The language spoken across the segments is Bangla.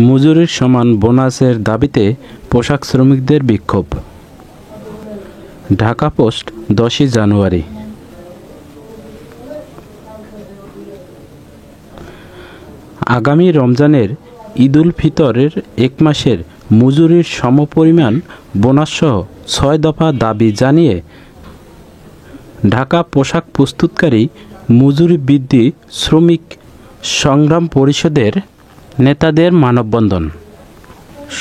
মজুরির সমান বোনাসের দাবিতে পোশাক শ্রমিকদের বিক্ষোভ। ঢাকা পোস্ট, 10 জানুয়ারি। আগামী রমজানের ঈদুল ফিতরের এক মাসের মজুরির সমপরিমাণ বোনাসসহ 6 দফা দাবি জানিয়ে ঢাকা পোশাক প্রস্তুতকারী মজুরি বৃদ্ধি শ্রমিক সংগ্রাম পরিষদের নেতাদের মানববন্ধন।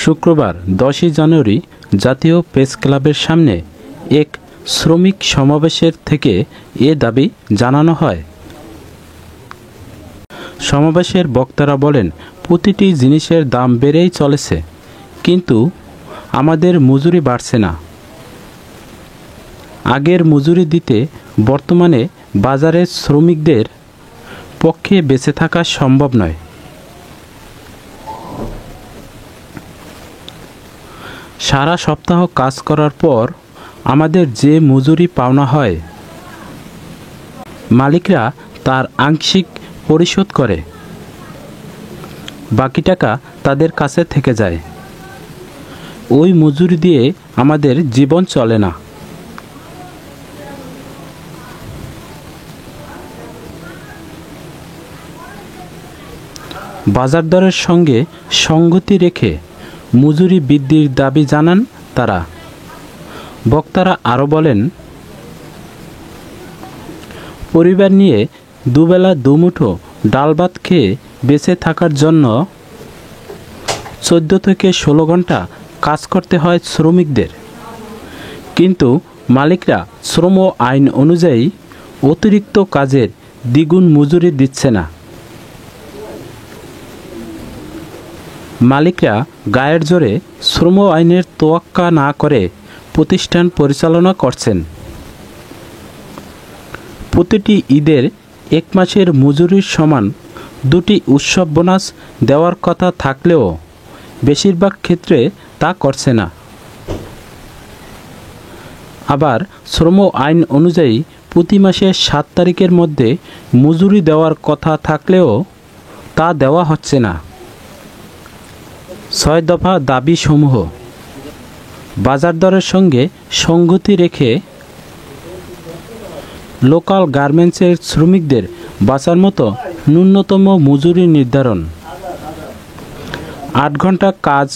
শুক্রবার 10 জানুয়ারি জাতীয় প্রেস ক্লাবের সামনে এক শ্রমিক সমাবেশের থেকে এ দাবি জানানো হয়। সমাবেশের বক্তারা বলেন, প্রতিটি জিনিসের দাম বেড়েই চলেছে, কিন্তু আমাদের মজুরি বাড়ছে না। আগের মজুরি দিতে বর্তমানে বাজারের শ্রমিকদের পক্ষে বেঁচে থাকা সম্ভব নয়। সারা সপ্তাহ কাজ করার পর আমাদের যে মজুরি পাওনা হয়, মালিকরা তার আংশিক পরিশোধ করে, বাকি টাকা তাদের কাছে থেকে যায়। ওই মজুরি দিয়ে আমাদের জীবন চলে না। বাজার দরের সঙ্গে সঙ্গতি রেখে মজুরি বৃদ্ধির দাবি জানান তারা। বক্তারা আরও বলেন, পরিবার নিয়ে দুবেলা দুমুঠো ডাল ভাত খেয়ে বেঁচে থাকার জন্য 14 থেকে 16 ঘন্টা কাজ করতে হয় শ্রমিকদের, কিন্তু মালিকরা শ্রম আইন অনুযায়ী অতিরিক্ত কাজের দ্বিগুণ মজুরি দিচ্ছে না। মালিকরা গায়ের জোরে শ্রম আইনের তোয়াক্কা না করে প্রতিষ্ঠান পরিচালনা করছেন। প্রতিটি ঈদের এক মাসের মজুরির সমান 2টি উৎসব বোনাস দেওয়ার কথা থাকলেও বেশিরভাগ ক্ষেত্রে তা করছে না। আবার শ্রম আইন অনুযায়ী প্রতি মাসের 7 তারিখের মধ্যে মজুরি দেওয়ার কথা থাকলেও তা দেওয়া হচ্ছে না। 6 দফা দাবিসমূহ বাজার দরের সঙ্গে সঙ্গতি রেখে লোকাল গার্মেন্টসের শ্রমিকদের বাঁচার মতো ন্যূনতম মজুরি নির্ধারণ, 8 ঘন্টা কাজ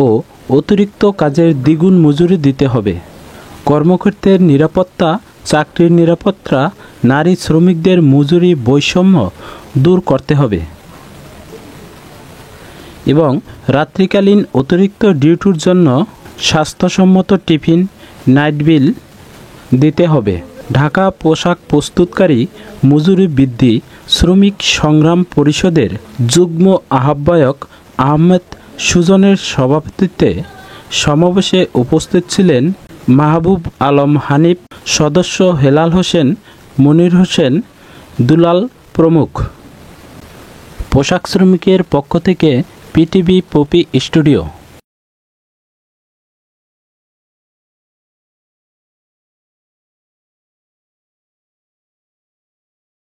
ও অতিরিক্ত কাজের দ্বিগুণ মজুরি দিতে হবে, কর্মক্ষেত্রের নিরাপত্তা, চাকরির নিরাপত্তা, নারী শ্রমিকদের মজুরি বৈষম্য দূর করতে হবে এবং রাত্রিকালীন অতিরিক্ত ডিউটির জন্য স্বাস্থ্যসম্মত টিফিন, নাইট বিল দিতে হবে। ঢাকা পোশাক প্রস্তুতকারী মজুরি বৃদ্ধি শ্রমিক সংগ্রাম পরিষদের যুগ্ম আহ্বায়ক আহমেদ সুজনের সভাপতিত্বে সমাবেশে উপস্থিত ছিলেন মাহবুব আলম হানিফ, সদস্য হেলাল হোসেন, মনির হোসেন, দুলাল প্রমুখ। পোশাক শ্রমিকের পক্ষ থেকে পিটিভি পপি স্টুডিও।